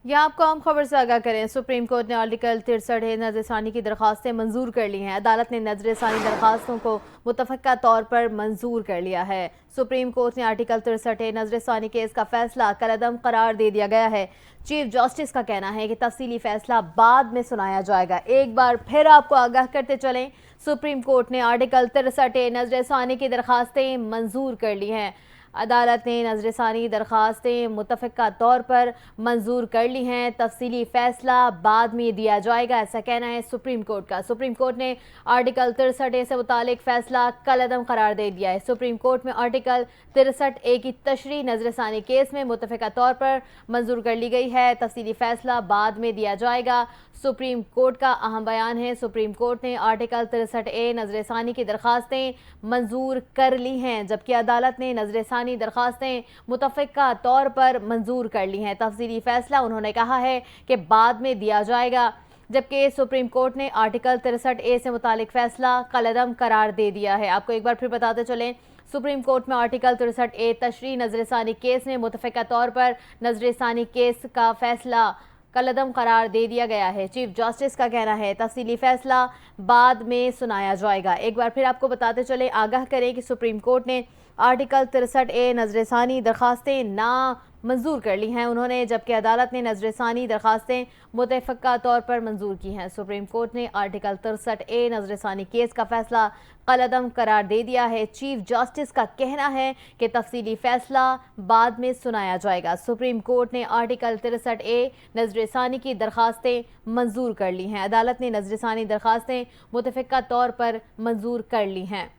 यहाँ आपको अहम खबर से आगाह करें। सुप्रीम कोर्ट ने आर्टिकल 63 नजरसानी की दरखास्तें मंजूर कर ली हैं। अदालत ने नजरसानी दरखास्तों को मुतफ़क्का तौर पर मंजूर कर लिया है। सुप्रीम कोर्ट ने आर्टिकल 63 नजरसानी केस का फैसला कलअदम करार दे दिया गया है। चीफ जस्टिस का कहना है कि तफसीली फैसला बाद में सुनाया जाएगा। एक बार फिर आपको आगाह करते चलें, सुप्रीम कोर्ट ने आर्टिकल 63 नजरसानी की दरखास्तें मंजूर कर ली हैं। अदालत ने नजरसानी दरखास्तें मुतफ़क्का तौर पर मंजूर कर ली हैं। तफसीली फैसला बाद में दिया जाएगा, ऐसा कहना है सुप्रीम कोर्ट का। सुप्रीम कोर्ट ने आर्टिकल 63 से मुतालिक फैसला कलअदम करार दे दिया है। सुप्रीम कोर्ट में आर्टिकल 63 की तशरीह नजरसानी केस में मुतफ़क्का तौर पर मंजूर कर ली गई है। तफसीली फैसला बाद में दिया जाएगा, सुप्रीम कोर्ट का अहम बयान है। सुप्रीम कोर्ट ने आर्टिकल 63 नजरसानी की दरखास्तें मंजूर कर ली हैं, जबकि अदालत ने नजरसानी दरखास्तें मुतफ़क्का तौर पर मंजूर कर ली हैं। तफसीली फैसला उन्होंने कहा है कि बाद में दिया जाएगा, जबकि सुप्रीम कोर्ट ने आर्टिकल 63 से मुतालिक फैसला कलअदम करार दे दिया है। आपको एक बार फिर बताते चलें, सुप्रीम कोर्ट में आर्टिकल 63 तशरीह नजरसानी केस में मुतफ़क्का तौर पर नजरसानी केस का फैसला कलअदम करार दे दिया गया है। चीफ जस्टिस का कहना है तफसीली फैसला बाद में सुनाया जाएगा। एक बार फिर आपको बताते चले, आगाह करें कि सुप्रीम कोर्ट ने आर्टिकल 63 नजरसानी दरखास्तें ना मंजूर कर ली हैं उन्होंने, जबकि अदालत ने नजरसानी दरखास्तें मुतफ़क्का तौर पर मंजूर की हैं। सुप्रीम कोर्ट ने आर्टिकल 63 नजरसानी केस का फैसला कलअदम करार दे दिया है। चीफ जस्टिस का कहना है कि तफसीली फैसला बाद में सुनाया जाएगा। सुप्रीम कोर्ट ने आर्टिकल 63 नजरसानी की दरखास्तें मंजूर कर ली हैं। अदालत ने नजरसानी दरखास्तें मुतफ़क्का तौर पर मंजूर कर ली हैं।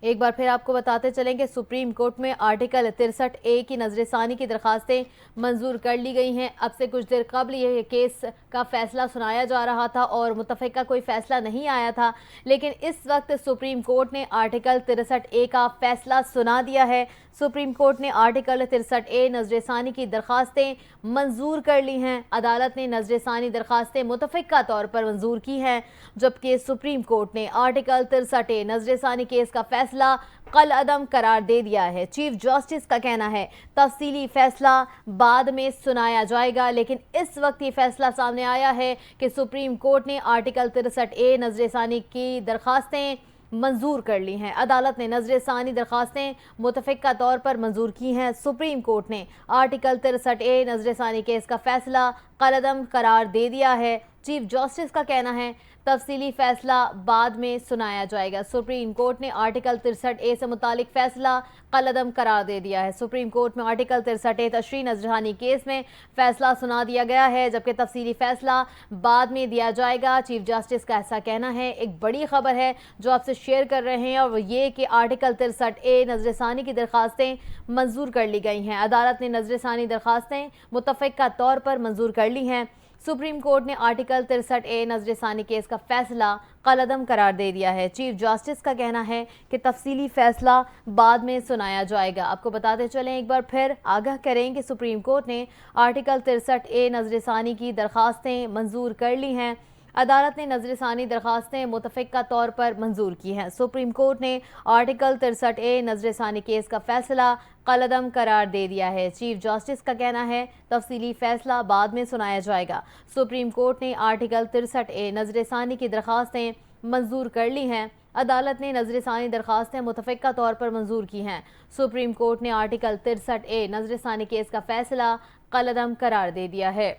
एक बार फिर आपको बताते चलें कि सुप्रीम कोर्ट में आर्टिकल 63 की नजरसानी की दरखास्तें मंजूर कर ली गई हैं। अब से कुछ देर कबल ये केस का फैसला सुनाया जा रहा था और मुतफ़क्का कोई फैसला नहीं आया था, लेकिन इस वक्त सुप्रीम कोर्ट ने आर्टिकल 63 का फैसला सुना दिया है। सुप्रीम कोर्ट ने आर्टिकल 63 नजरसानी की दरखास्तें मंजूर कर ली हैं। अदालत ने नजरसानी दरखास्तें मुतफ़क्का तौर पर मंजूर की हैं, जबकि सुप्रीम कोर्ट ने आर्टिकल 63 नजरसानी केस का फैसला कलअदम करार दे दिया है। चीफ जस्टिस का कहना है तफसीली फैसला बाद में सुनाया जाएगा, लेकिन इस वक्त ये फैसला सामने आया है कि सुप्रीम कोर्ट ने आर्टिकल 63 नजरसानी की दरखास्तें मंजूर कर ली हैं। अदालत ने नजरसानी दरखास्तें मुतफ़क्का तौर पर मंजूर की हैं। सुप्रीम कोर्ट ने आर्टिकल 63 नजरसानी केस का फैसला कलअदम करार दे दिया है। चीफ जस्टिस का कहना है तफसीली फैसला बाद में सुनाया जाएगा। सुप्रीम कोर्ट ने आर्टिकल 63 से मुतालिक फैसला कलअदम करार दे दिया है। सुप्रीम कोर्ट में आर्टिकल 63 तशरीह नजरसानी केस में फैसला सुना दिया गया है, जबकि तफसीली फैसला बाद में दिया जाएगा। चीफ जस्टिस का ऐसा कहना है। एक बड़ी खबर है जो आपसे शेयर कर रहे हैं, और वो ये कि आर्टिकल 63 नजरसानी की दरखास्तें मंजूर कर ली गई हैं। अदालत ने नजरसानी दरखास्तें मुतफ़क्का तौर पर मंजूर कर ली हैं। सुप्रीम कोर्ट ने आर्टिकल 63 नजरसानी केस का फैसला कलअदम करार दे दिया है। चीफ जस्टिस का कहना है कि तफसीली फैसला बाद में सुनाया जाएगा। आपको बताते चलें, एक बार फिर आगाह करें कि सुप्रीम कोर्ट ने आर्टिकल 63 नजरसानी की दरखास्तें मंजूर कर ली हैं। अदालत ने नजरसानी दरखास्तें मुतफ़क्का तौर पर मंजूर की हैं। सुप्रीम कोर्ट ने आर्टिकल 63 नजरसानी केस का फैसला कलअदम करार दे दिया है। चीफ जस्टिस का कहना है तफसीली फैसला बाद में सुनाया जाएगा। सुप्रीम कोर्ट ने आर्टिकल 63 नजरसानी की दरखास्तें मंजूर कर ली हैं। अदालत ने नजरसानी दरखास्तें मुतफ़क्का तौर पर मंजूर की हैं। सुप्रीम कोर्ट ने आर्टिकल 63 नजरसानी केस का फैसला कलअदम करार दे दिया है।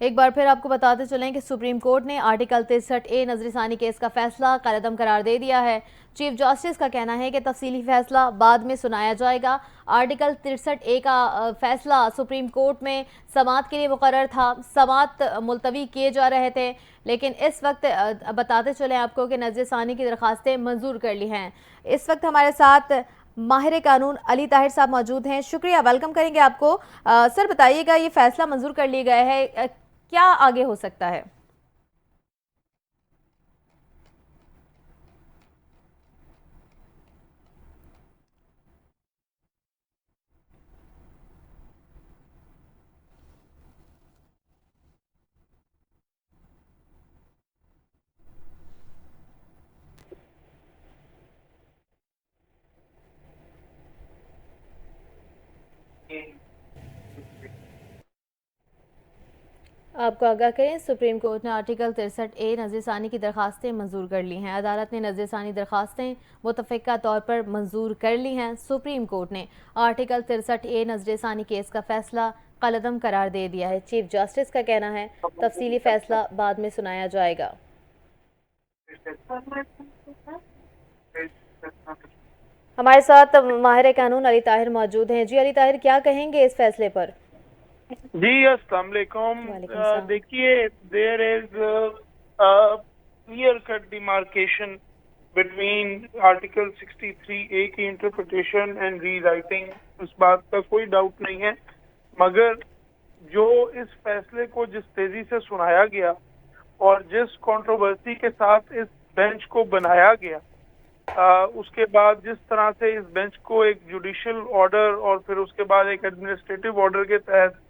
एक बार फिर आपको बताते चलें कि सुप्रीम कोर्ट ने आर्टिकल 63 नजरसानी केस का फैसला कलअदम करार दे दिया है। चीफ जस्टिस का कहना है कि तफसीली फैसला बाद में सुनाया जाएगा। आर्टिकल 63 का फैसला सुप्रीम कोर्ट में समाअत के लिए मुकर्रर था। समाअत मुलतवी किए जा रहे थे, लेकिन इस वक्त बताते चलें आपको कि नजरसानी की दरखास्तें मंजूर कर ली हैं। इस वक्त हमारे साथ माहिर कानून अली ताहिर साहब मौजूद हैं। शुक्रिया, वेलकम करेंगे आपको। सर बताइएगा, ये फैसला मंजूर कर लिया गया है, क्या आगे हो सकता है? आपको आगाह करें, सुप्रीम कोर्ट ने आर्टिकल 63A नज़रसानी की दरखास्तें मंजूर कर ली हैं। अदालत ने नज़रसानी दरखास्तें मुतफ़िका तौर पर मंजूर कर ली हैं। सुप्रीम कोर्ट ने आर्टिकल 63A नज़रसानी केस का फैसला कलअदम करार दे दिया है। चीफ जस्टिस का कहना है तफसीली फैसला बाद में सुनाया जाएगा। हमारे साथ माहिर कानून अली ताहिर मौजूद हैं। जी अली ताहिर, क्या कहेंगे इस फैसले पर? जी अस्सलाम वालेकुम। देखिए, there is clear cut demarcation between article 63A की इंटरप्रिटेशन एंड री राइटिंग, उस बात का कोई डाउट नहीं है। मगर जो इस फैसले को जिस तेजी से सुनाया गया और जिस कंट्रोवर्सी के साथ इस बेंच को बनाया गया, उसके बाद जिस तरह से इस बेंच को एक जुडिशियल ऑर्डर और फिर उसके बाद एक एडमिनिस्ट्रेटिव ऑर्डर के तहत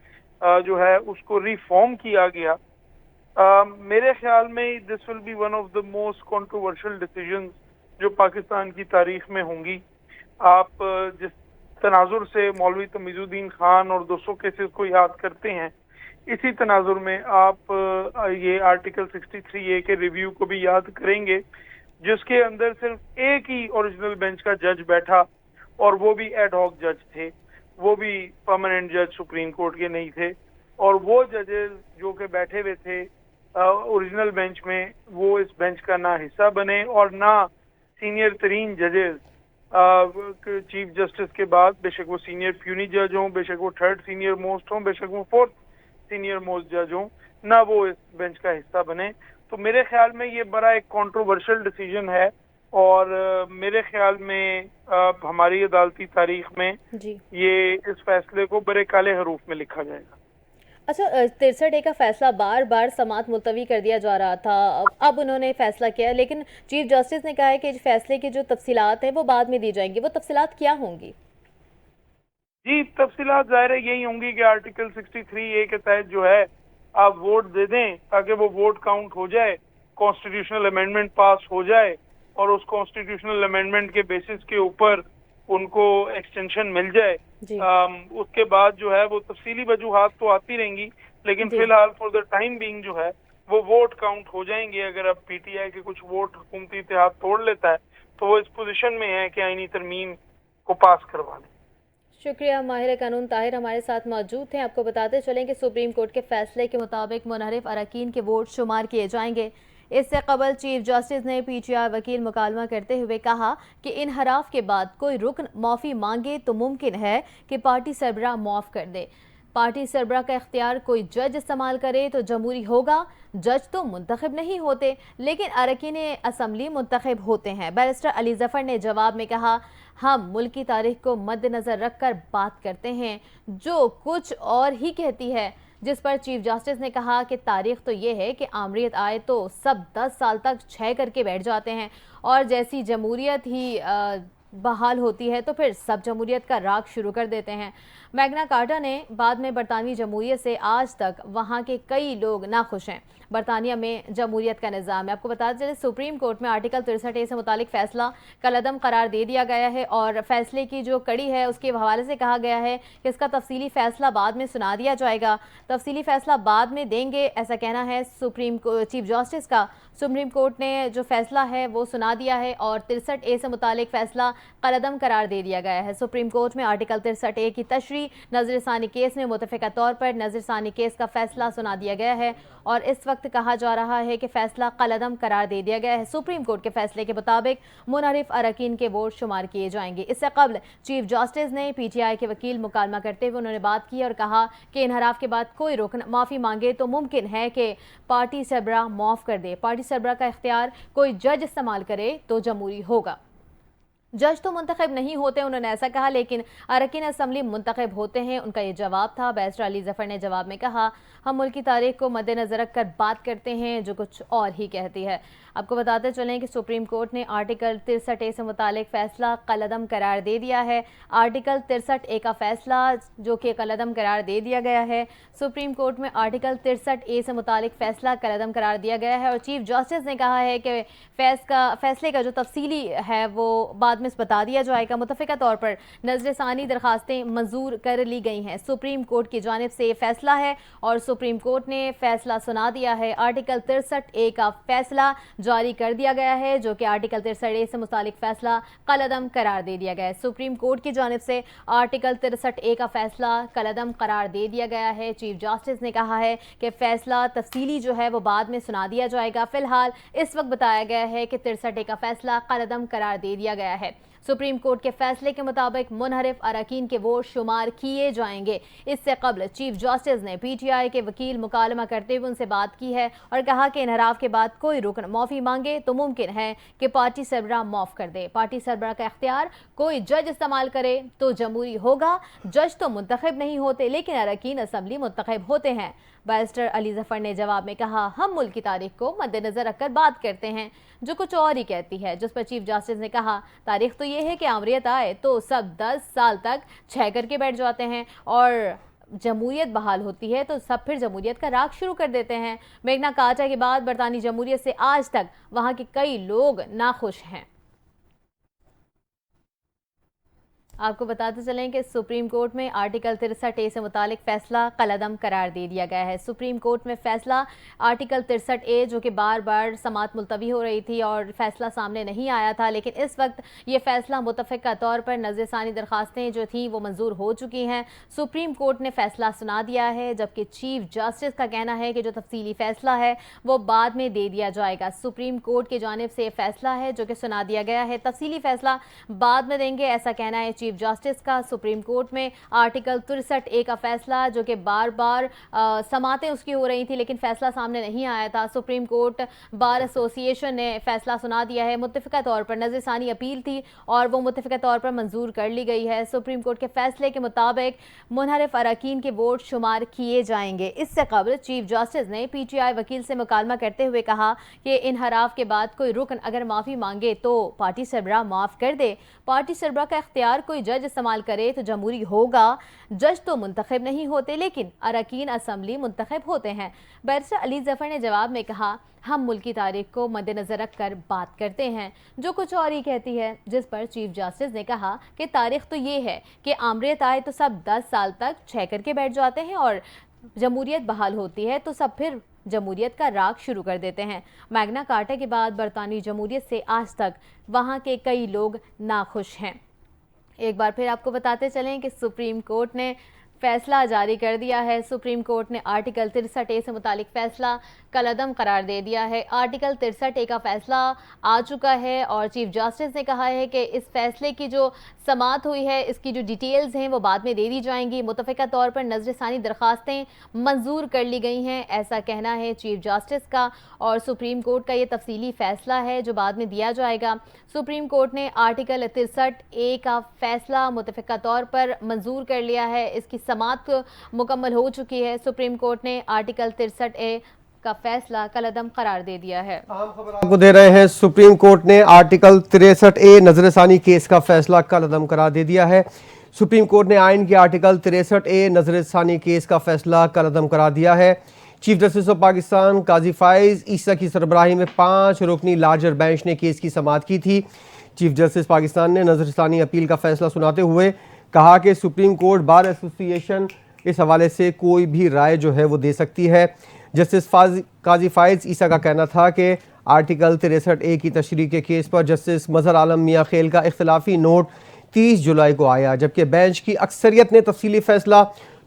जो है उसको रिफॉर्म किया गया, मेरे ख्याल में this will be one of the most controversial decisions जो पाकिस्तान की तारीख में होंगी। आप जिस तनाजुर से मौलवी तमीजुद्दीन खान और 200 केसेस को याद करते हैं, इसी तनाजुर में आप ये आर्टिकल 63A के रिव्यू को भी याद करेंगे, जिसके अंदर सिर्फ एक ही ओरिजिनल बेंच का जज बैठा और वो भी एड हॉक जज थे, वो भी परमानेंट जज सुप्रीम कोर्ट के नहीं थे। और वो जजेस जो कि बैठे हुए थे ओरिजिनल बेंच में, वो इस बेंच का ना हिस्सा बने और ना सीनियर तरीन जजेस चीफ जस्टिस के बाद, बेशक वो सीनियर प्यूनी जज हों, बेशक वो थर्ड सीनियर मोस्ट हों, बेशक वो फोर्थ सीनियर मोस्ट जज हों, ना वो इस बेंच का हिस्सा बने। तो मेरे ख्याल में ये बड़ा एक कंट्रोवर्शियल डिसीजन है और मेरे ख्याल में हमारी अदालती तारीख में ये इस फैसले को बड़े काले हरूफ में लिखा जाएगा। अच्छा, 63A का फैसला बार बार समाअत मुलतवी कर दिया जा रहा था, अब उन्होंने फैसला किया, लेकिन चीफ जस्टिस ने कहा है कि फैसले की जो तफसीलात हैं वो बाद में दी जाएंगी। वो तफसीलात क्या होंगी? जी, तफसीलात ज़ाहिर है यही होंगी कि आर्टिकल 63A के तहत जो है आप वोट दे दें ताकि वो वोट काउंट हो जाए, कॉन्स्टिट्यूशनल अमेंडमेंट पास हो जाए और उस कॉन्स्टिट्यूशनल अमेंडमेंट के बेसिस के ऊपर उनको एक्सटेंशन मिल जाए। उसके बाद जो है वो तफसीली वजूहात तो आती रहेंगी, लेकिन फिलहाल फॉर द टाइम बीइंग जो है वो वोट काउंट हो जाएंगे। अगर अब PTI के कुछ वोट हुकूमती इत्तेहाद तोड़ लेता है तो वो इस पोजीशन में है कि आईनी तरमीम को पास करवा लें। शुक्रिया। माहिर कानून ताहिर हमारे साथ मौजूद थे। आपको बताते चलें कि सुप्रीम कोर्ट के फैसले के मुताबिक मुनहरिफ अरकान के वोट शुमार किए जाएंगे। इससे कबल चीफ जस्टिस ने PTI वकील मुकालमा करते हुए कहा कि इनहराफ के बाद कोई रुकन माफ़ी मांगे तो मुमकिन है कि पार्टी सरबराह माफ़ कर दे। पार्टी सरबराह का इख्तियार कोई जज इस्तेमाल करे तो जमहूरी होगा। जज तो मुंतखब नहीं होते, लेकिन अरकान असम्बली मुंतखब होते हैं। बैरिस्टर अली जफर ने जवाब में कहा, हम मुल्क की तारीख को मद्देनज़र रखकर बात करते हैं जो कुछ और ही कहती है। जिस पर चीफ जस्टिस ने कहा कि तारीख तो ये है कि आमरीत आए तो सब 10 साल तक 6 करके बैठ जाते हैं और जैसी जमहूरियत ही बहाल होती है तो फिर सब जमहूरियत का राग शुरू कर देते हैं। मैग्ना कार्टा ने बाद में बरतानवी जमहूरियत से आज तक वहाँ के कई लोग नाखुश हैं। बरतानिया में जमहूरियत का निज़ाम है। आपको बताते चले सुप्रीम कोर्ट में आर्टिकल 63A से मुतालिक फ़ैसला कलअदम करार दे दिया गया है और फैसले की जो कड़ी है उसके हवाले से कहा गया है कि इसका तफसीली फ़ैसला बाद में सुना दिया जाएगा। तफसीली फ़ैसला बाद में देंगे, ऐसा कहना है चीफ जस्टिस का। सुप्रीम कोर्ट ने जो फैसला है वो सुना दिया है और 63A से मुतालिक फ़ैसला कलअदम करार दे दिया गया है। सुप्रीम कोर्ट में आर्टिकल 63A की तशरीह नज़रसानी केस में मुतफ़िका तौर पर नज़रसानी केस का फैसला सुना दिया गया है और इस वक्त कहा जा रहा है कि फैसला कलअदम करार दे दिया गया है। सुप्रीम कोर्ट के फैसले के मुताबिक मुनहरिफ अरकान के वोट शुमार किए जाएंगे। इससे कबल चीफ जस्टिस ने PTI के वकील मुकालमा करते हुए उन्होंने बात की और कहा कि इनहराफ के बाद कोई रुकन माफ़ी मांगे तो मुमकिन है कि पार्टी सरबराह माफ़ कर दे। पार्टी सरबराह का इख्तियार कोई जज इस्तेमाल करे तो जमहूरी होगा। जज तो मुंतखब नहीं होते, उन्होंने ऐसा कहा, लेकिन अरकान असम्बली मुंतखब होते हैं, उनका ये जवाब था। बैरिस्टर अली जफर ने जवाब में कहा, हम मुल्क की तारीख को मद्देनजर रखकर बात करते हैं जो कुछ और ही कहती है। आपको बताते चलें कि सुप्रीम कोर्ट ने आर्टिकल 63A से मुतालिक फ़ैसला कलअदम करार दे दिया है। आर्टिकल 63A का फ़ैसला जो कि कलअदम करार दे दिया गया है। सुप्रीम कोर्ट में आर्टिकल 63A से मुतालिक फ़ैसला कलअदम करार दिया गया है और चीफ जस्टिस ने कहा है कि फैसले का जो तफसीली है वो बाद में में बता दिया जाएगा। मुतफ़िका तौर पर नज़रसानी दरखास्तें मंजूर कर ली गई हैं। सुप्रीम कोर्ट की जानिब से फैसला है और सुप्रीम कोर्ट ने फैसला सुना दिया है। आर्टिकल 63A का फैसला जारी कर दिया गया है, जो कि आर्टिकल 63A से मुतालिक फैसला कलअदम करार दे दिया गया है। सुप्रीम कोर्ट की जानिब से आर्टिकल 63A का फैसला कलअदम करार दे दिया गया है। चीफ जस्टिस ने कहा है कि फैसला तफसीली जो है वो बाद में सुना दिया जाएगा। फिलहाल इस वक्त बताया गया है कि 63A का फैसला कलअदम करार दे दिया गया है। सुप्रीम कोर्ट के फैसले के मुताबिक मुनहरिफ अरकान के वोट शुमार किए जाएंगे। इससे कबल चीफ जस्टिस ने PTI के वकील मुकालमा करते हुए उनसे बात की है और कहा कि इनहराफ के बाद कोई रुकन माफ़ी मांगे तो मुमकिन है कि पार्टी सरबराह माफ़ कर दे। पार्टी सरबराह का इख्तियार कोई जज इस्तेमाल करे तो जमहूरी होगा। जज तो मुंतखब नहीं होते, लेकिन अरकान असम्बली मुंतखब होते हैं। बैरिस्टर अली जफर ने जवाब में कहा, हम मुल्क की तारीख को मद्देनजर रखकर बात करते हैं, जो कुछ और ही कहती है। जिस पर चीफ जस्टिस ने कहा, तारीख तो ये है कि आमरीत आए तो सब 10 साल तक छह करके बैठ जाते हैं और जमहूरियत बहाल होती है तो सब फिर जमहूरियत का राग शुरू कर देते हैं। मैग्ना कार्टा के बाद बरतानी जमहूरियत से आज तक वहाँ के कई लोग नाखुश हैं। आपको बताते चलें कि सुप्रीम कोर्ट में आर्टिकल 63A से मुतालिक फैसला कलअदम करार दे दिया गया है। सुप्रीम कोर्ट में फैसला आर्टिकल 63A, जो कि बार बार समाअत मुलतवी हो रही थी और फैसला सामने नहीं आया था, लेकिन इस वक्त ये फैसला मुतफ़िका तौर पर नज़रसानी दरखास्तें जो थी वो मंजूर हो चुकी हैं। सुप्रीम कोर्ट ने फैसला सुना दिया है, जबकि चीफ जस्टिस का कहना है कि जो तफसीली फैसला है वो बाद में दे दिया जाएगा। सुप्रीम कोर्ट की जानिब से फैसला है जो कि सुना दिया गया है, तफसीली फैसला बाद में देंगे, ऐसा कहना है चीफ जस्टिस का। सुप्रीम कोर्ट में आर्टिकल 63A का फैसला, जो कि बार बार समातें उसकी हो रही थी लेकिन फैसला सामने नहीं आया था। सुप्रीम कोर्ट बार एसोसिएशन ने फैसला सुना दिया है। मुत्तफ़िका तौर पर नज़रसानी अपील थी और वो मुत्तफ़िका तौर पर मंजूर कर ली गई है। सुप्रीम कोर्ट के फैसले के मुताबिक मुनहरिफ अरकान के वोट शुमार किए जाएंगे। इससे कबल चीफ जस्टिस ने PTI वकील से मुकालमा करते हुए कहा कि इनहराफ के बाद कोई रुकन अगर माफ़ी मांगे तो पार्टी सरबराह माफ़ कर दे। पार्टी सरबराह का इख्तियार कोई जज इस्तेमाल करे तो जमहूरी होगा। जज तो मुंतखब नहीं होते, लेकिन अरकान असम्बली मुंतखब होते हैं। बैरिस्टर अली जफर ने जवाब में कहा, हम मुल्क की तारीख को मद्देनजर रखकर बात करते हैं, जो कुछ और ही कहती है। जिस पर चीफ जस्टिस ने कहा कि तारीख तो ये है कि आमरीत आए तो सब 10 साल तक छह करके बैठ जाते हैं और जमहूरियत बहाल होती है तो सब फिर जमहूरियत का राग शुरू कर देते हैं। मैग्ना कार्टा के बाद बरतानी जमहूरियत से आज तक वहाँ के कई लोग नाखुश हैं। एक बार फिर आपको बताते चलें कि सुप्रीम कोर्ट ने फैसला जारी कर दिया है। सुप्रीम कोर्ट ने आर्टिकल 63A से मुतालिक फैसला कलअदम करार दे दिया है। आर्टिकल 63A का फैसला आ चुका है और चीफ जस्टिस ने कहा है कि इस फैसले की जो समाअत हुई है, इसकी जो डिटेल्स हैं वो बाद में दे दी जाएंगी। मुतफ़िका तौर पर नज़रसानी दरखास्तें मंजूर कर ली गई हैं, ऐसा कहना है चीफ जस्टिस का। और सुप्रीम कोर्ट का ये तफसीली फैसला है जो बाद में दिया जाएगा। सुप्रीम कोर्ट ने आर्टिकल 63A का फैसला मुतफ़िका तौर पर मंजूर कर लिया है। इसकी समाअत मुकम्मल हो चुकी है। सुप्रीम कोर्ट ने आर्टिकल 63A का फैसला कलअदम करार दे दिया है। अहम खबर आपको दे रहे हैं, सुप्रीम कोर्ट ने आर्टिकल 63A नजरसानी केस का फैसला कलअदम करार दे दिया है। सुप्रीम कोर्ट ने आइन के आर्टिकल 63A नजरसानी केस का फैसला कलअदम करार दिया है। चीफ जस्टिस ऑफ पाकिस्तान काजी फाइज ईसा की सरबराही में 5 रुकनी लार्जर बेंच ने केस की समाअत की थी। चीफ जस्टिस पाकिस्तान ने नजरसानी अपील का फैसला सुनाते हुए कहा कि सुप्रीम कोर्ट बार एसोसिएशन इस हवाले से कोई भी राय जो है वो दे सकती है। जस्टिस काजी फाइज ईसा का कहना था कि आर्टिकल 63A की तशरीह के केस पर जस्टिस मजहर आलम मियाँ खेल का इख्तिलाफी नोट 30 जुलाई को आया, जबकि बेंच की अक्सरियत ने तफसीली फैसला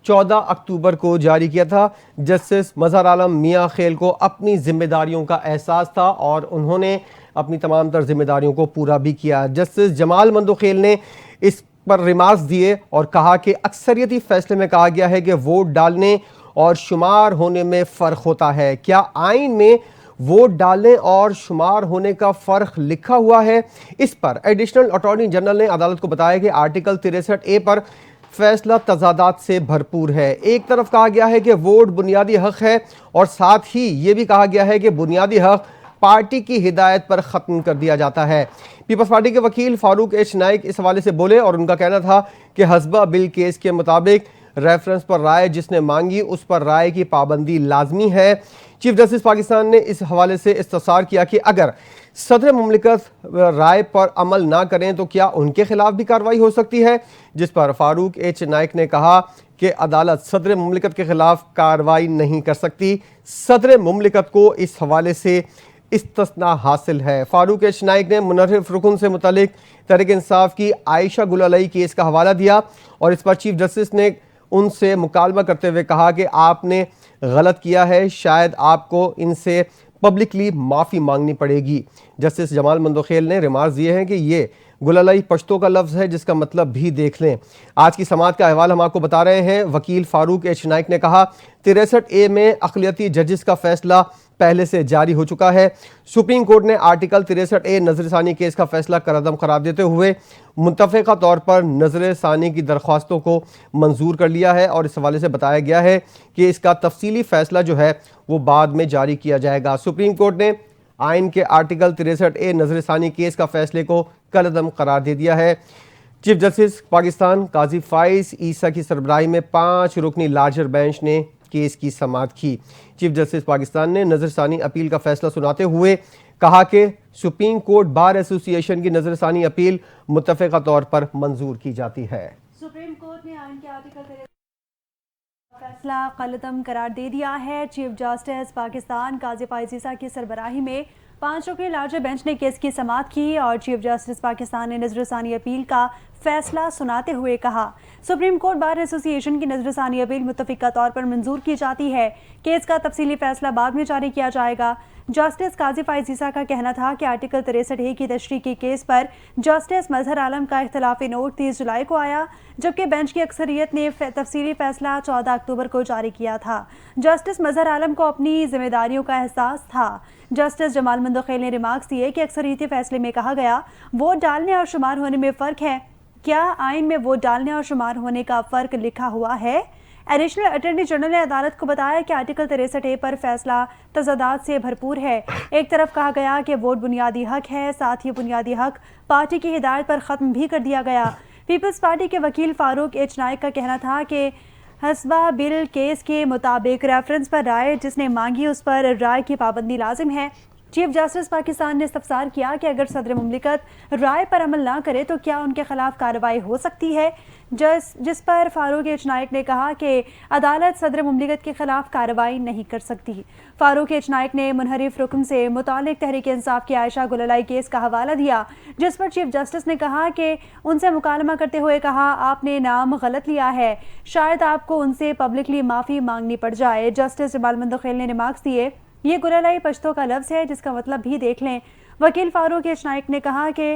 14 अक्टूबर को जारी किया था। जस्टिस मजहर आलम मियाँ खेल को अपनी जिम्मेदारियों का एहसास था और उन्होंने अपनी तमाम तर जिम्मेदारियों को पूरा भी किया। जस्टिस जमाल मंदोखेल ने इस पर रिमार्क्स दिए और कहा कि अक्सरियती फैसले में कहा गया है कि वोट डालने और शुमार होने में फ़र्क होता है। क्या आइन में वोट डालने और शुमार होने का फ़र्क लिखा हुआ है? इस पर एडिशनल अटॉर्नी जनरल ने अदालत को बताया कि आर्टिकल 63A पर फैसला तजादात से भरपूर है। एक तरफ कहा गया है कि वोट बुनियादी हक है और साथ ही ये भी कहा गया है कि बुनियादी हक पार्टी की हिदायत पर ख़त्म कर दिया जाता है। पीपल्स पार्टी के वकील फारूक एच नाइक इस हवाले से बोले और उनका कहना था कि हस्बा बिल केस के मुताबिक रेफरेंस पर राय जिसने मांगी उस पर राय की पाबंदी लाजमी है। चीफ जस्टिस पाकिस्तान ने इस हवाले से इस्तफसार किया कि अगर सदर मुमलिकत राय पर अमल ना करें तो क्या उनके खिलाफ भी कार्रवाई हो सकती है, जिस पर फारूक एच नाइक ने कहा कि अदालत सदर मुमलिकत के खिलाफ कार्रवाई नहीं कर सकती, सदर मुमलिकत को इस हवाले से इस्तिस्ना हासिल है। फारूक एच नाइक ने मुनर्रिफ रुकन से मुतालिक तहरीक इंसाफ की आयशा गुल अलई केस का हवाला दिया और इस पर चीफ जस्टिस ने उनसे मुकालमा करते हुए कहा कि आपने गलत किया है, शायद आपको इनसे पब्लिकली माफ़ी मांगनी पड़ेगी। जस्टिस जमाल मंदोखेल ने रिमार्क्स दिए हैं कि ये गुललाई पश्तो का लफ्ज़ है जिसका मतलब भी देख लें। आज की समाअत का अहवाल हम आपको बता रहे हैं। वकील फारूक एच नाइक ने कहा 63A में अक़लियती जजेस का फैसला पहले से जारी हो चुका है। सुप्रीम कोर्ट ने आर्टिकल 63A नजरसानी केस का फैसला कलअदम करार देते हुए मुतफ़िक़ा तौर पर नजरसानी की दरख्वास्तों को मंजूर कर लिया है और इस हवाले से बताया गया है कि इसका तफसीली फैसला जो है वो बाद में जारी किया जाएगा। सुप्रीम कोर्ट ने आइन के आर्टिकल 63A नजरसानी केस का फैसले को कलअदम करार दे दिया है। चीफ जस्टिस पाकिस्तान काजी फाइज ईसा की सरबराही में 5 रुकनी लार्जर बेंच ने केस की समाअत की। चीफ जस्टिस पाकिस्तान ने नजरसानी अपील का फैसला सुनाते हुए कहा कि सुप्रीम कोर्ट बार एसोसिएशन की नजरसानी अपील मुत्तफ़िक़ा तौर पर मंजूर की जाती है। सुप्रीम कोर्ट ने आइन के आर्टिकल फैसला कलअदम करार दे दिया है। चीफ जस्टिस पाकिस्तान काजी फाइज ईसा की सरबराही में 5 रुकनी लार्जर बेंच ने केस की समाअत की और चीफ जस्टिस पाकिस्तान ने नजरसानी अपील का फैसला सुनाते हुए कहा सुप्रीम कोर्ट बार एसोसिएशन की नजरसानी अपील मुत्तफ़िक़ा तौर पर मंजूर की जाती है। केस का तफसीली फैसला बाद में जारी किया जाएगा। जस्टिस काजी फाइज ईसा का कहना था कि आर्टिकल 63A की तशरीह के केस पर जस्टिस मजहर आलम का इख्तिलाफी नोट 30 जुलाई को आया, जबकि बेंच की अक्सरियत ने तफसीली फैसला 14 अक्टूबर को जारी किया था। जस्टिस मजहर आलम को अपनी जिम्मेदारियों का एहसास था। जस्टिस जमाल मंदोखेल ने रिमार्क्स दिए कि अक्सरियती फैसले में कहा गया वोट डालने और शुमार होने में फ़र्क है। क्या आइन में वोट डालने और शुमार होने का फ़र्क लिखा हुआ है? एडिशनल अटॉर्नी जनरल ने अदालत को बताया कि आर्टिकल 63A पर फैसला तजादात से भरपूर है। एक तरफ कहा गया कि वोट बुनियादी हक है, साथ ही बुनियादी हक पार्टी की हिदायत पर ख़त्म भी कर दिया गया। पीपल्स पार्टी के वकील फारूक एच नाइक का कहना था कि हस्बा बिल केस के मुताबिक रेफरेंस पर राय जिसने मांगी उस पर राय की पाबंदी लाजिम है। चीफ जस्टिस पाकिस्तान ने इस्तफसार किया कि अगर सदर मुमलिकत राय पर अमल ना करे तो क्या उनके खिलाफ कार्रवाई हो सकती है, जिस पर फारूक एच नाइक ने कहा कि अदालत सदर मुमलिकत के खिलाफ कार्रवाई नहीं कर सकती। फारूक एच नाइक ने मुनहरिफ रुकन से मुतालिक तहरीक इंसाफ की आयशा गुल अलई केस का हवाला दिया, जिस पर चीफ जस्टिस ने कहा कि उनसे मुकालमा करते हुए कहा आपने नाम गलत लिया है, शायद आपको उनसे पब्लिकली माफ़ी मांगनी पड़ जाए। जस्टिस जमाल मंदोखेल ने रिमार्क्स दिए ये गुललाई पश्तो का लफ्ज़ है जिसका मतलब भी देख लें। वकील फारूक एच नाइक ने कहा कि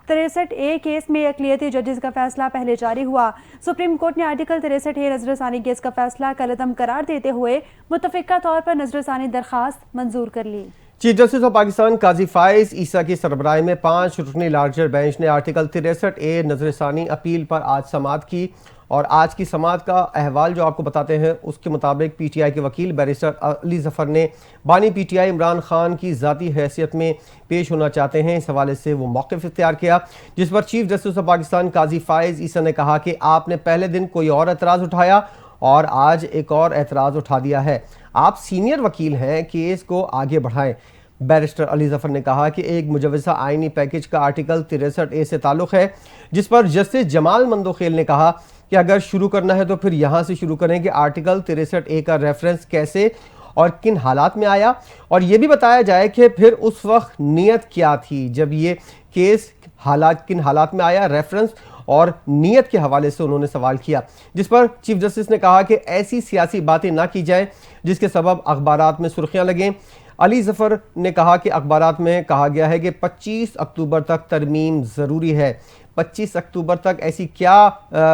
63A केस में अक़लियती जजेस का फैसला पहले जारी हुआ। सुप्रीम कोर्ट ने आर्टिकल 63A नजरसानी केस का फैसला कलअदम करार देते हुए मुत्तफ़िक़ा तौर पर नजरसानी दरख्वास्त मंजूर कर ली। चीफ जस्टिस ऑफ पाकिस्तान काजी फाइज ईसा की सरबराही में 5 रुकनी लार्जर बेंच ने आर्टिकल 63A नजरसानी अपील पर आज समाअत की और आज की समाअत का अहवाल जो आपको बताते हैं उसके मुताबिक पीटीआई के वकील बैरिस्टर अली ज़फ़र ने बानी पीटीआई इमरान खान की ज़ाती हैसियत में पेश होना चाहते हैं, इस हवाले से वो मौक़िफ़ इख्तियार किया, जिस पर चीफ जस्टिस ऑफ पाकिस्तान काजी फाइज ईसा ने कहा कि आपने पहले दिन कोई और एतराज़ उठाया और आज एक और एतराज़ उठा दिया है। आप सीनियर वकील हैं, केस को आगे बढ़ाएं। बैरिस्टर अली ज़फ़र ने कहा कि एक मुजव्वज़ा आइनी पैकेज का आर्टिकल 63A से ताल्लुक़ है, जिस पर जस्टिस जमाल मंदोखेल ने कहा कि अगर शुरू करना है तो फिर यहाँ से शुरू करें कि आर्टिकल 63A का रेफरेंस कैसे और किन हालात में आया, और ये भी बताया जाए कि फिर उस वक्त नीयत क्या थी जब ये केस किन हालात में आया। रेफरेंस और नीयत के हवाले से उन्होंने सवाल किया, जिस पर चीफ जस्टिस ने कहा कि ऐसी सियासी बातें ना की जाए जिसके सबब अखबारात में सुर्खियाँ लगें। अली ज़फ़र ने कहा कि अखबारात में कहा गया है कि 25 अक्टूबर तक तरमीम ज़रूरी है। 25 अक्टूबर तक ऐसी क्या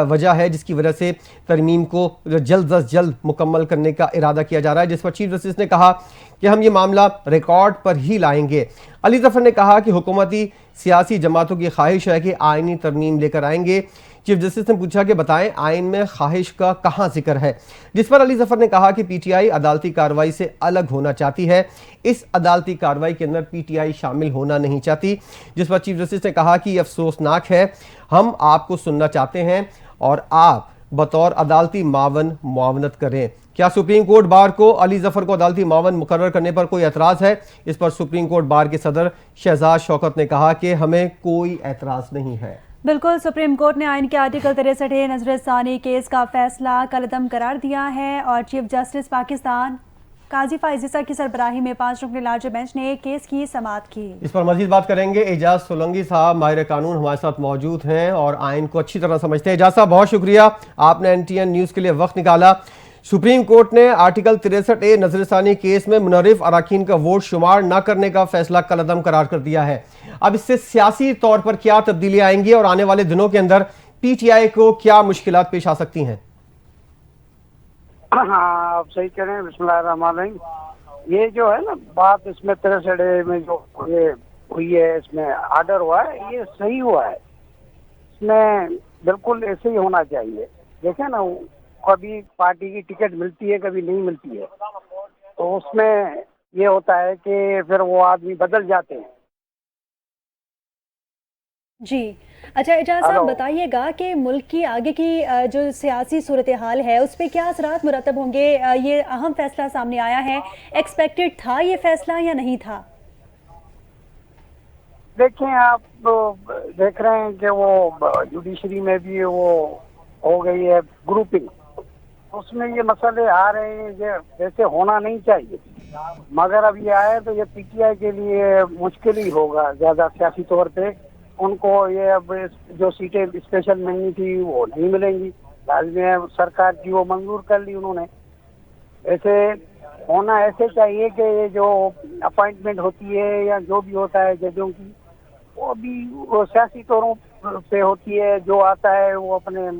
वजह है जिसकी वजह से तरमीम को जल्द अज जल्द मुकम्मल करने का इरादा किया जा रहा है, जिस पर चीफ जस्टिस ने कहा कि हम ये मामला रिकॉर्ड पर ही लाएंगे। अली ज़फ़र ने कहा कि हुकूमती सियासी जमातों की ख्वाहिश है कि आइनी तरमीम लेकर आएंगे। चीफ जस्टिस ने पूछा कि बताएं आइन में ख्वाहिश का कहाँ जिक्र है, जिस पर अली ज़फ़र ने कहा कि पीटीआई अदालती कार्रवाई से अलग होना चाहती है, इस अदालती कार्रवाई के अंदर पीटीआई शामिल होना नहीं चाहती, जिस पर चीफ जस्टिस ने कहा कि यह अफसोसनाक है, हम आपको सुनना चाहते हैं और आप बतौर अदालती मावन मुआवनत करें। क्या सुप्रीम कोर्ट बार को अली जफर को अदालती मावन मुकर्रर करने पर कोई एतराज है? इस पर सुप्रीम कोर्ट बार के सदर शहजाद शौकत ने कहा कि हमें कोई एतराज नहीं है। बिल्कुल, सुप्रीम कोर्ट ने आइन के आर्टिकल 63A नजरसानी केस का फैसला कलअदम करार दिया है और चीफ जस्टिस पाकिस्तान काजी फाइज ईसा की सरबराही में 5 रुकनी लार्ज बेंच ने केस की समाअत की। इस पर मजीद बात करेंगे। एजाज सोलंकी साहब माहिर कानून हमारे साथ मौजूद हैं और आइन को अच्छी तरह समझते हैं। एजाज साहब, बहुत शुक्रिया, आपने NTN न्यूज़ के लिए वक्त निकाला। सुप्रीम कोर्ट ने आर्टिकल 63A नजरसानी केस में मुनर्रिफ अराकीन का वोट शुमार न करने का फैसला कलअदम करार कर दिया है। अब इससे सियासी तौर पर क्या तब्दीलियां आएंगी और आने वाले दिनों के अंदर PTI को क्या मुश्किलात पेश आ सकती हैं? हाँ, आप सही कह रहे हैं। बिस्मिल्लाहिर्रहमानिर्रहीम। ये जो है ना बात, इसमें 63A में जो ये हुई है, इसमें आर्डर हुआ है, ये सही हुआ है। इसमें बिल्कुल ऐसे ही होना चाहिए। देखें ना, कभी पार्टी की टिकट मिलती है, कभी नहीं मिलती है, तो उसमें ये होता है कि फिर वो आदमी बदल जाते हैं। जी, अच्छा एजाज साहब बताइएगा कि मुल्क की आगे की जो सियासी सूरत हाल है उस पर क्या असरात मुरतब होंगे? ये अहम फैसला सामने आया है, एक्सपेक्टेड था ये फैसला या नहीं था? देखें, आप देख रहे हैं कि वो जुडिशरी में भी वो हो गई है ग्रुपिंग, उसमें ये मसले आ रहे हैं कि वैसे होना नहीं चाहिए, मगर अब ये आए तो ये PTI के लिए मुश्किल ही होगा ज़्यादा सियासी तौर पे। उनको ये अब जो सीटें स्पेशल मिलनी थी वो नहीं मिलेंगी, लाजमी है सरकार की वो मंजूर कर ली उन्होंने। ऐसे होना ऐसे चाहिए कि ये जो अपॉइंटमेंट होती है या जो भी होता है जजों की, वो भी वो सियासी तौरों पे होती है। जो आता है वो अपने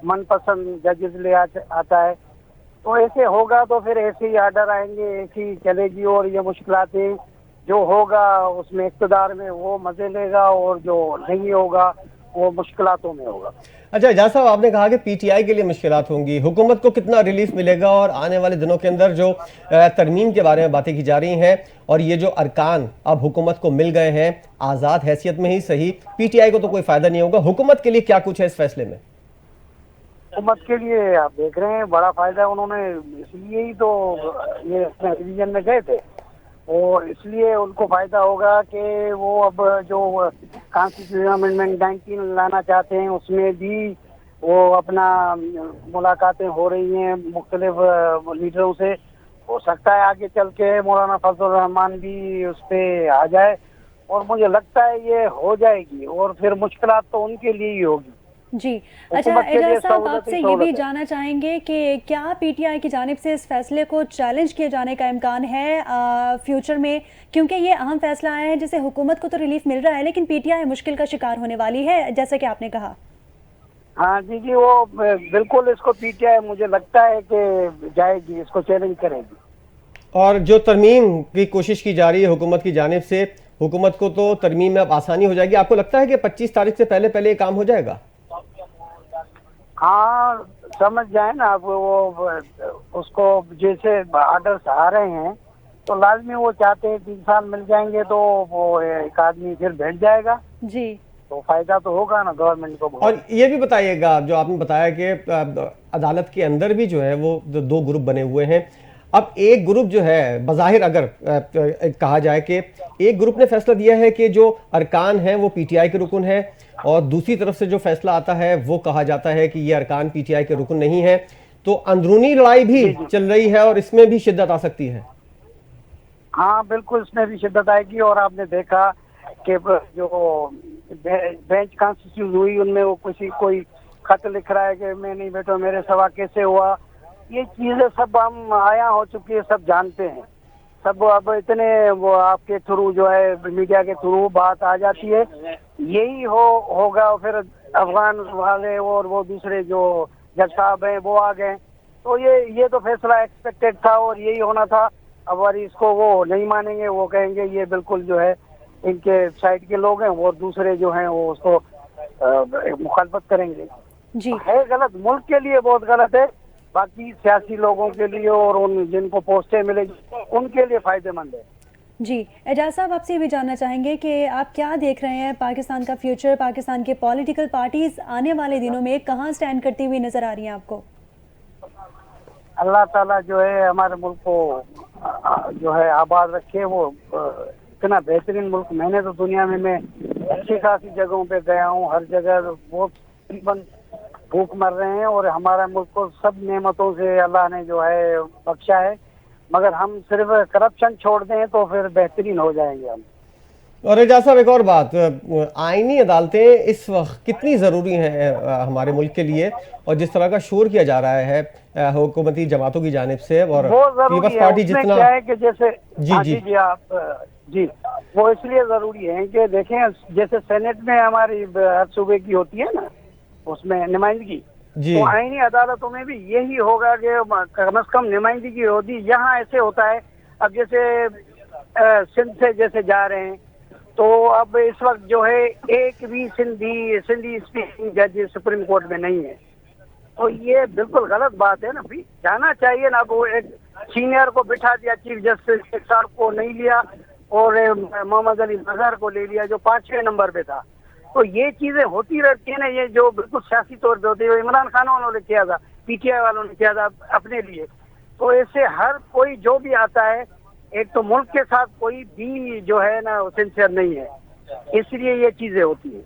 मनपसंद जजेस ले आता है, तो ऐसे होगा तो फिर ऐसे ही आर्डर आएंगे, ऐसी चलेगी और ये मुश्किलातें जो होगा उसमें इक़्तिदार में वो मजे लेगा और जो नहीं होगा वो मुश्किलातों में होगा। अच्छा एजाज साहब, आपने कहा कि PTI के लिए मुश्किलात होंगी, हुकूमत को कितना रिलीफ मिलेगा? और आने वाले दिनों के अंदर जो तरमीम के बारे में बातें की जा रही हैं और ये जो अरकान अब हुकूमत को मिल गए हैं आज़ाद हैसियत में ही सही, PTI को तो कोई फायदा नहीं होगा, हुकूमत के लिए क्या कुछ है इस फैसले में? हुकूमत के लिए आप देख रहे हैं बड़ा फायदा है। उन्होंने इसलिए ही तो ये रिवीजन में गए थे और इसलिए उनको फायदा होगा कि वो अब जो कॉन्स्टिट्यूशन अमेंडमेंट 19 लाना चाहते हैं उसमें भी वो अपना मुलाकातें हो रही हैं मुख्तलिफ लीडरों से। हो सकता है आगे चल के मौलाना फजल रहमान भी उस पर आ जाए और मुझे लगता है ये हो जाएगी और फिर मुश्किलात तो उनके लिए ही होगी। जी, अच्छा एजाज साहब, आपसे ये भी जानना चाहेंगे कि क्या PTI की जानिब से इस फैसले को चैलेंज किए जाने का इम्कान है फ्यूचर में, क्योंकि ये अहम फैसला आया है जिससे हुकूमत को तो रिलीफ मिल रहा है लेकिन PTI मुश्किल का शिकार होने वाली है जैसा कि आपने कहा। हाँ जी, वो बिल्कुल इसको PTI मुझे लगता है कि जाएगी, इसको चैलेंज करेगी। और जो तरमीम की कोशिश की जा रही है हुकूमत की जानिब से, हुकूमत को तो तरमीम में अब आसानी हो जाएगी। आपको लगता है कि 25 तारीख से पहले पहले ये काम हो जाएगा? हाँ, समझ जाए ना आप, वो उसको जैसे आर्डर्स आ रहे हैं तो लाजमी वो चाहते हैं 3 साल मिल जाएंगे तो वो एक आदमी फिर बैठ जाएगा जी, तो फायदा तो होगा ना गवर्नमेंट को। और ये भी बताइएगा, जो आपने बताया कि अदालत के अंदर भी जो है वो 2 ग्रुप बने हुए हैं। अब एक ग्रुप जो है बज़ाहिर अगर कहा जाए कि एक ग्रुप ने फैसला दिया है कि जो अरकान हैं वो PTI के रुकन है और दूसरी तरफ से जो फैसला आता है वो कहा जाता है कि ये अरकान PTI के रुकन नहीं है, तो अंदरूनी लड़ाई भी चल रही है और इसमें भी शिद्दत आ सकती है। हाँ बिल्कुल, इसमें भी शिद्दत आएगी और आपने देखा कि जो बेंच कॉन्स्टिट्यूट हुई उनमें वो कोई खत लिख रहा है कि मैं नहीं बैठा, मेरे सवा कैसे हुआ। ये चीजें सब हम आया हो चुकी है, सब जानते हैं सब। अब इतने वो आपके थ्रू जो है मीडिया के थ्रू बात आ जाती है, यही होगा। फिर अफगान वाले और वो दूसरे जो जज साहब हैं वो आ गए, तो ये तो फैसला एक्सपेक्टेड था और यही होना था। अब अगर इसको वो नहीं मानेंगे, वो कहेंगे ये बिल्कुल जो है इनके साइड के लोग हैं, और दूसरे जो हैं वो उसको मुखालफत करेंगे। जी है गलत, मुल्क के लिए बहुत गलत है, बाकी सियासी लोगों के लिए और उन जिनको पोस्टें मिलेगी उनके लिए फायदेमंद है। जी, एजाज साहब आपसे ये भी जानना चाहेंगे कि आप क्या देख रहे हैं पाकिस्तान का फ्यूचर, पाकिस्तान के पॉलिटिकल पार्टीज आने वाले दिनों में कहाँ स्टैंड करती हुई नजर आ रही हैं आपको? अल्लाह ताला जो है हमारे मुल्क को जो है आबाद रखे। वो इतना बेहतरीन मुल्क, मैंने तो दुनिया में मैं अच्छी खासी जगहों पे गया हूँ, हर जगह वो तकरीबन भूख मर रहे हैं और हमारा मुल्क को सब नेमतों से अल्लाह ने जो है बख्शा है। मगर हम सिर्फ करप्शन छोड़ दें तो फिर बेहतरीन हो जाएंगे हम। और एजाज साहब एक और बात, आईनी अदालतें इस वक्त कितनी ज़रूरी हैं हमारे मुल्क के लिए, और जिस तरह का शोर किया जा रहा है हुकूमती जमातों की जानिब से, और वो जरूरी पीपल्स है। पार्टी उसमें जितना क्या है कि जैसे जी हाँ, जी जी आप जी, वो इसलिए जरूरी है कि देखें जैसे सेनेट में हमारी हर सूबे की होती है ना, उसमें नुमाइंदगी, जी तो आईनी अदालतों में भी यही होगा कि कम से कम नुमाइंदगी होती। यहाँ ऐसे होता है, अब जैसे सिंध से जैसे जा रहे हैं तो अब इस वक्त जो है एक भी सिंधी स्पीकिंग जज सुप्रीम कोर्ट में नहीं है। तो ये बिल्कुल गलत बात है ना, भी जाना चाहिए ना। वो एक सीनियर को बिठा दिया, चीफ जस्टिस एक साहब को नहीं लिया और मोहम्मद अली मजहर को ले लिया जो 5-6 नंबर पे था। तो ये चीजें होती रहती है ना, ये जो बिल्कुल सियासी तौर पे होती है। इमरान खान वालों ने किया था, पीटीआई वालों ने किया था अपने लिए। तो ऐसे हर कोई जो भी आता है, एक तो मुल्क के साथ कोई भी जो है ना सिंसियर नहीं है, इसलिए ये चीजें होती है।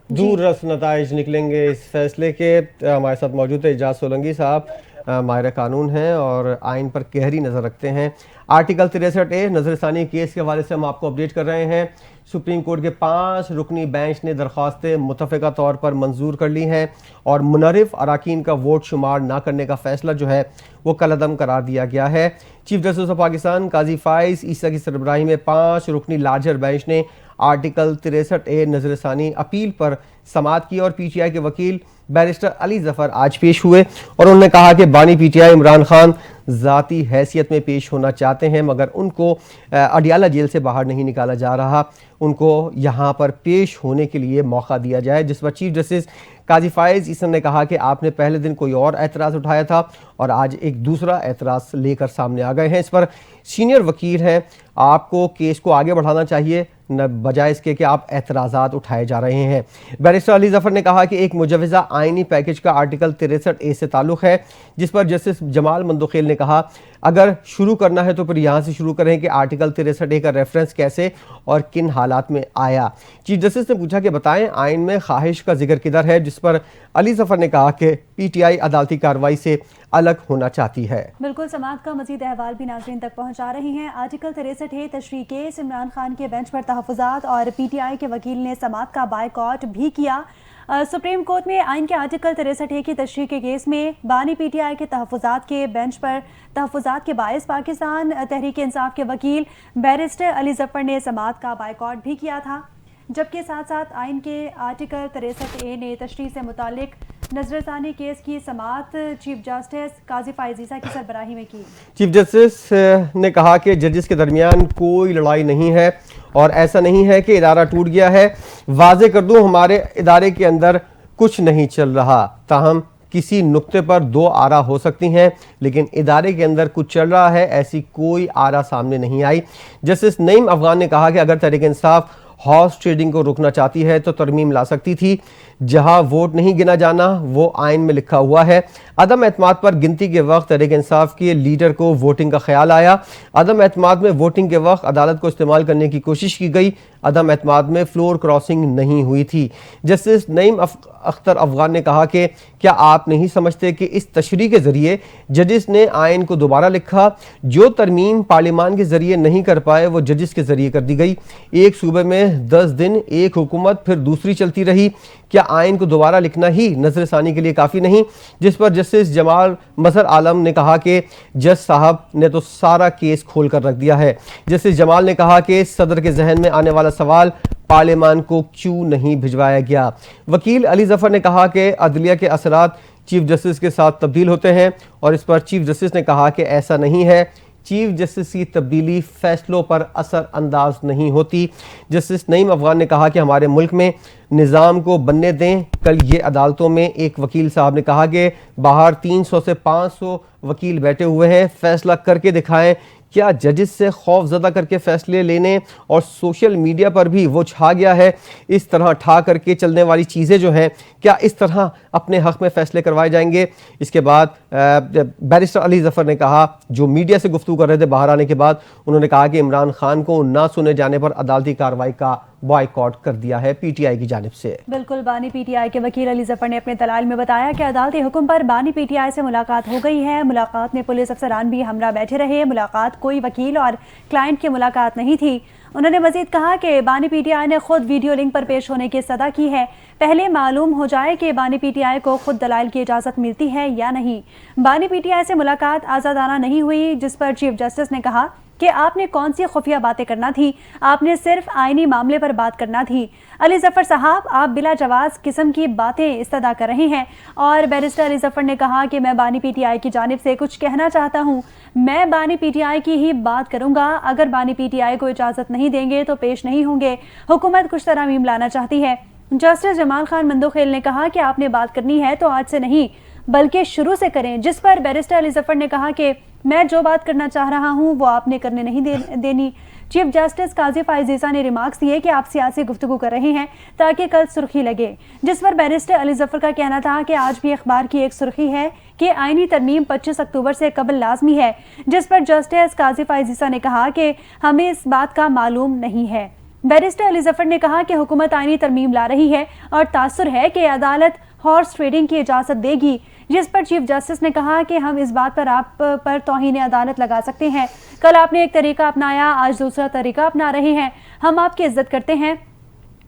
दूररस नताइज निकलेंगे इस फैसले के। हमारे साथ मौजूद है एजाज सोलंकी साहब, माहिर कानून हैं और आइन पर गहरी नज़र रखते हैं। आर्टिकल 63A नजरसानी केस के हवाले से हम आपको अपडेट कर रहे हैं। सुप्रीम कोर्ट के 5 रुकनी बेंच ने दरख्वास्तें मुतफ़िका तौर पर मंजूर कर ली हैं और मुनरिफ अराकीन का वोट शुमार ना करने का फैसला जो है वो कलअदम करार दिया गया है। चीफ जस्टिस ऑफ पाकिस्तान काजी फाइज ईसा की सरबराही में 5 रुकनी लार्जर बेंच ने आर्टिकल 63A नजरसानी अपील पर समाअत की और PTI के वकील बैरिस्टर अली जफर आज पेश हुए और उन्होंने कहा कि बानी PTI इमरान खान ज़ाती हैसियत में पेश होना चाहते हैं, मगर उनको अडियाला जेल से बाहर नहीं निकाला जा रहा, उनको यहाँ पर पेश होने के लिए मौका दिया जाए। जिस पर चीफ जस्टिस काजी फाइज ईसन ने कहा कि आपने पहले दिन कोई और एतराज़ उठाया था और आज एक दूसरा एतराज़ लेकर सामने आ गए हैं। इस पर सीनियर वकील हैं, आपको केस को आगे बढ़ाना चाहिए न बजाय इसके कि आप एतराज़ात उठाए जा रहे हैं। बैरिस्टर अली जफर ने कहा कि एक मुजवज़ा आइनी पैकेज का आर्टिकल 63A से ताल्लुक़ है, जिस पर जस्टिस जमाल मंदोखेल ने कहा अगर शुरू करना है तो फिर यहाँ से शुरू करें कि आर्टिकल 63A का रेफरेंस कैसे और किन हालात में आया। चीफ जस्टिस ने पूछा कि बताएं आइन में ख्वाहिश का जिक्र किधर है, जिस पर अली जफर ने कहा कि PTI अदालती कार्रवाई से अलग होना चाहती है। बिल्कुल, समाअत का मजीद अहवाल भी नाज़रीन तक पहुँचा रही हैं। आर्टिकल 63A तशरीह केस, इमरान खान के बेंच पर तहफ़्फ़ुज़ात और PTI के वकील ने समाअत का बायकॉट भी किया। सुप्रीम कोर्ट में आइन के आर्टिकल 63A की तशरीह के केस में बानी PTI के तहफ़्फ़ुज़ात के बेंच पर तहफ़्फ़ुज़ात के बायस पाकिस्तान तहरीक इंसाफ के वकील बैरिस्टर अली जफ़र ने समाअत का बायकॉट भी किया था, जबकि साथ साथ आइन के आर्टिकल 63A ने तशरीह से मुतालिक नजरसानी केस की समाअत चीफ जस्टिस काजी फाइज ईसा की सरबराही में की। चीफ जस्टिस ने कहा कि जजेस के दरमियान कोई लड़ाई नहीं है और ऐसा नहीं है कि इदारा टूट गया है। वाज़े कर दूं, हमारे इदारे के अंदर कुछ नहीं चल रहा, ताहम किसी नुक्ते पर 2 आरा हो सकती हैं, लेकिन इदारे के अंदर कुछ चल रहा है, ऐसी कोई आरा सामने नहीं आई। जस्टिस नईम अफगान ने कहा कि अगर तहरीक इंसाफ हॉर्स ट्रेडिंग को रोकना चाहती है तो तरमीम ला सकती थी। जहां वोट नहीं गिना जाना वो आइन में लिखा हुआ है। अदम एतमाद पर गिनती के वक्त तहरीक इंसाफ के लीडर को वोटिंग का ख्याल आया। अदम एतमाद में वोटिंग के वक्त अदालत को इस्तेमाल करने की कोशिश की गई। अदम एतमाद में फ्लोर क्रॉसिंग नहीं हुई थी। जस्टिस नईम अख्तर अफगान ने कहा कि क्या आप नहीं समझते कि इस तशरीह के जरिए जजिस ने आइन को दोबारा लिखा? जो तरमीम पार्लियामान के जरिए नहीं कर पाए वो जजिस के जरिए कर दी गई। एक सूबे में 10 दिन एक हुकूमत फिर दूसरी चलती रही। क्या आइन को दोबारा लिखना ही नजरसानी के लिए काफ़ी नहीं? जिस पर जस्टिस जमाल मजहर आलम ने कहा कि जज साहब ने तो सारा केस खोल कर रख दिया है। जस्टिस जमाल ने कहा कि सदर के जहन में आने वाला सवाल पार्लियामान को क्यों नहीं भिजवाया गया। वकील अली जफर ने कहा कि अदलिया के असरात चीफ जस्टिस के साथ तब्दील होते हैं और इस पर चीफ जस्टिस ने कहा कि ऐसा नहीं है। चीफ जस्टिस की तब्दीली फैसलों पर असर अंदाज नहीं होती। जस्टिस नईम अफगान ने कहा कि हमारे मुल्क में निज़ाम को बनने दें। कल ये अदालतों में एक वकील साहब ने कहा कि बाहर 300 से 500 वकील बैठे हुए हैं, फैसला करके दिखाएं क्या जजेस से खौफजदा करके फैसले लेने और सोशल मीडिया पर भी वो छा गया है? इस तरह ठा करके चलने वाली चीज़ें जो हैं, क्या इस तरह अपने हक़ में फ़ैसले करवाए जाएंगे? इसके बाद बैरिस्टर अली ज़फ़र ने कहा, जो मीडिया से गुफ्तगू कर रहे थे बाहर आने के बाद, उन्होंने कहा कि इमरान खान को ना सुने जाने पर अदालती कार्रवाई का बॉयकॉट कर दिया है पीटीआई की जानिब से। बिल्कुल, बानी पीटीआई के वकील अली ज़फ़र ने अपने दलाइल में बताया कि अदालती हुक्म पर बानी पीटीआई से मुलाकात हो गई है। मुलाकात में पुलिस अफसरान भी हमरा बैठे रहे। मुलाकात कोई वकील और क्लाइंट की मुलाकात नहीं थी। उन्होंने मजीद कहा कि बानी पीटीआई ने खुद वीडियो लिंक पर पेश होने की सदा की है। पहले मालूम हो जाए कि बानी पीटीआई को खुद दलाइल की इजाज़त मिलती है या नहीं। बानी पीटीआई से मुलाकात आज़ादाना नहीं हुई, जिस पर चीफ जस्टिस ने कहा कि आपने कौन सी खुफिया बातें करना थी, आपने सिर्फ आईनी मामले पर बात करना थी। अली ज़फ़र साहब, आप बिला जवाज़ किस्म की बातें इस्तदा कर रहे हैं। और बैरिस्टर अली ज़फ़र ने कहा कि मैं बानी पीटीआई की जानिब से कुछ कहना चाहता हूँ। मैं बानी पीटीआई की ही बात करूँगा। अगर बानी पीटीआई को इजाज़त नहीं देंगे तो पेश नहीं होंगे। हुकूमत कुछ तरमीम लाना चाहती है। जस्टिस जमाल खान मंदोखेल ने कहा कि आपने बात करनी है तो आज से नहीं बल्कि शुरू से करें, जिस पर बैरिस्टर अली ज़फ़र ने कहा कि मैं जो बात करना चाह रहा हूं वो आपने करने नहीं देनी। चीफ जस्टिस काजी फ़ाइज़ ईसा ने रिमार्क्स दिए कि आप सियासी गुफ्तगू कर रहे हैं ताकि कल सुर्खी लगे, जिस पर बैरिस्टर अली ज़फ़र का कहना था कि आज भी अखबार की एक सुर्खी है कि आईनी तरमीम 25 अक्टूबर से कबल लाजमी है, जिस पर जस्टिस काजी फ़ाइज़ ईसा ने कहा कि हमें इस बात का मालूम नहीं है। बैरिस्टर अली ज़फ़र ने कहा कि हुकूमत आईनी तरमीम ला रही है और तासुर है कि अदालत हॉर्स ट्रेडिंग की इजाज़त देगी, जिस पर चीफ जस्टिस ने कहा कि हम इस बात पर आप पर तौहीन अदालत लगा सकते हैं। कल आपने एक तरीका अपनाया, आज दूसरा तरीका अपना रहे हैं। हम आपकी इज्जत करते हैं,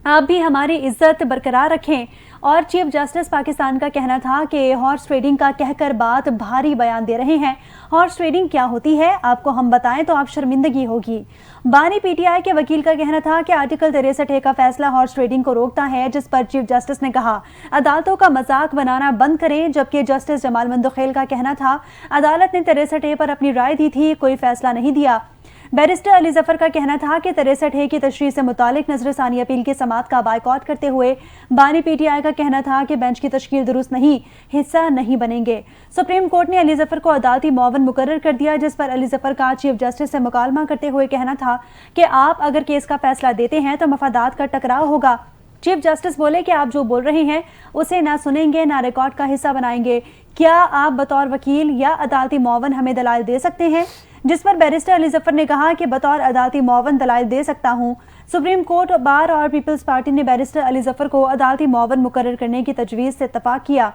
आप भी हमारी इज्जत बरकरार रखें। और चीफ जस्टिस पाकिस्तान का कहना था कि हॉर्स ट्रेडिंग का कहकर बात भारी बयान दे रहे हैं। हॉर्स ट्रेडिंग क्या होती है आपको हम बताएं तो आप शर्मिंदगी होगी। बानी पीटीआई के वकील का कहना था कि आर्टिकल 63A का फैसला हॉर्स ट्रेडिंग को रोकता है, जिस पर चीफ जस्टिस ने कहा अदालतों का मजाक बनाना बंद करें। जबकि जस्टिस जमाल मंदोखेल का कहना था अदालत ने 63A पर अपनी राय दी थी, कोई फैसला नहीं दिया। बैरिस्टर अली ज़फ़र का कहना था कि 63A की तशरीह से मुतालिक नज़रसानी अपील की समाअत का बायकॉट करते हुए बानी पीटीआई का कहना था कि बेंच की तश्कील दुरुस्त नहीं, हिस्सा नहीं बनेंगे। सुप्रीम कोर्ट ने अली ज़फ़र को अदालती मुआवन मुकर्रर कर दिया, जिस पर अली ज़फ़र का चीफ जस्टिस से मुकालमा करते हुए कहना था कि आप अगर केस का फैसला देते हैं तो मफादात का टकराव होगा। चीफ जस्टिस बोले कि आप जो बोल रहे हैं उसे ना सुनेंगे ना रिकॉर्ड का हिस्सा बनाएंगे। क्या आप बतौर वकील या अदालती मुआवन हमें दलाइल दे सकते हैं? जिस पर बैरिस्टर अली ज़फ़र ने कहा कि बतौर अदालती मुआवन दलाइल दे सकता हूं। सुप्रीम कोर्ट, बार और पीपल्स पार्टी ने बैरिस्टर अली ज़फ़र को अदालती मुआवन मुकर्रर करने की तजवीज़ से इत्तफाक किया।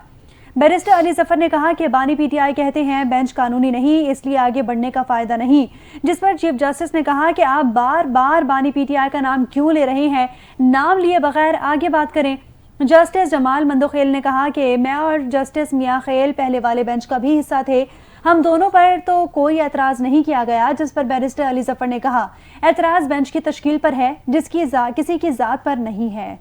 बैरिस्टर अली ज़फ़र ने कहा कि बानी पीटीआई कहते हैं बेंच कानूनी नहीं, इसलिए आगे बढ़ने का फ़ायदा नहीं। जिस पर चीफ जस्टिस ने कहा कि आप बार बार बानी पीटीआई का नाम क्यों ले रहे हैं, नाम लिए बगैर आगे बात करें। जस्टिस जमाल मंदोखेल ने कहा कि मैं और जस्टिस मियां खेल पहले वाले बेंच का भी हिस्सा थे, हम दोनों पर तो कोई एतराज़ नहीं किया गया। जिस पर बैरिस्टर अली ज़फ़र ने कहा एतराज़ बेंच की तश्कील पर है, जिसकी किसी की ज़ात पर नहीं है।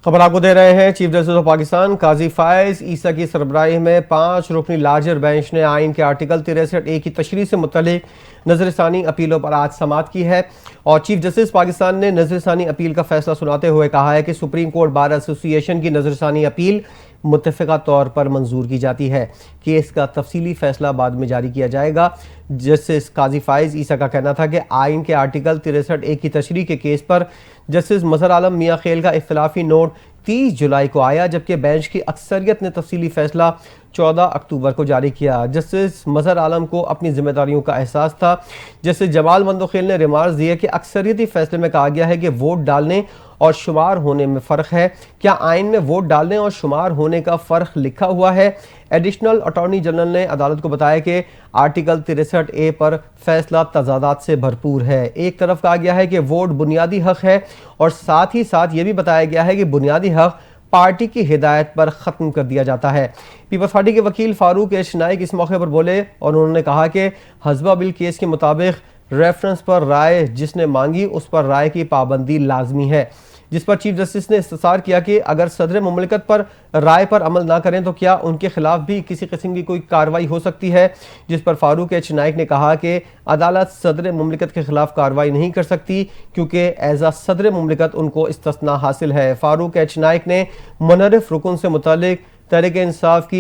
खबर आपको दे रहे हैं चीफ जस्टिस ऑफ पाकिस्तान काजी फ़ाइज़ ईसा की सरबराही में 5 रुकनी लार्जर बेंच ने आइन के आर्टिकल 63A की तशरीह से मुतल्लिक नज़रसानी अपीलों पर आज समाअत की है। और चीफ जस्टिस पाकिस्तान ने नज़रसानी अपील का फैसला सुनाते हुए कहा है कि सुप्रीम कोर्ट बार एसोसिएशन की नज़रसानी अपील मुत्तफ़िक़ा तौर पर मंजूर की जाती है। केस का तफसीली फैसला बाद में जारी किया जाएगा। जस्टिस काजी फ़ाइज़ ईसा का कहना था कि आइन के आर्टिकल 63A की तशरीह के केस पर जस्टिस मज़हर आलम मियां खेल का इख्तिलाफी नोट 30 जुलाई को आया, जबकि बेंच की अक्सरियत ने तफसीली फैसला 14 अक्टूबर को जारी किया। जस्टिस मज़हर आलम को अपनी जिम्मेदारियों का एहसास था। जस्टिस जमाल मंदोखेल ने रिमार्क्स दिए कि अक्सरियती फैसले में कहा गया है कि वोट डालने और शुमार होने में फ़र्क है। क्या आइन में वोट डालने और शुमार होने का फ़र्क लिखा हुआ है? एडिशनल अटॉर्नी जनरल ने अदालत को बताया कि आर्टिकल 63A पर फैसला तजादात से भरपूर है। एक तरफ कहा गया है कि वोट बुनियादी हक है और साथ ही साथ ये भी बताया गया है कि बुनियादी हक पार्टी की हिदायत पर ख़त्म कर दिया जाता है। पीपल्स पार्टी के वकील फारूक एच नाइक इस मौके पर बोले और उन्होंने कहा कि हज़बा बिल केस के मुताबिक रेफरेंस पर राय जिसने मांगी उस पर राय की पाबंदी लाजमी है। जिस पर चीफ जस्टिस ने इस्तफसार किया कि अगर सदर मुमलिकत पर राय पर अमल ना करें तो क्या उनके खिलाफ भी किसी किस्म की कोई कार्रवाई हो सकती है। जिस पर फारूक एच नाइक ने कहा कि अदालत सदर मुमलिकत के खिलाफ कार्रवाई नहीं कर सकती क्योंकि एज आ सदर मुमलिकत उनको इस्तिस्ना हासिल है। फारूक एच नाइक ने मुनर्रिफ रुकन से मुतालिक तहरीक इंसाफ की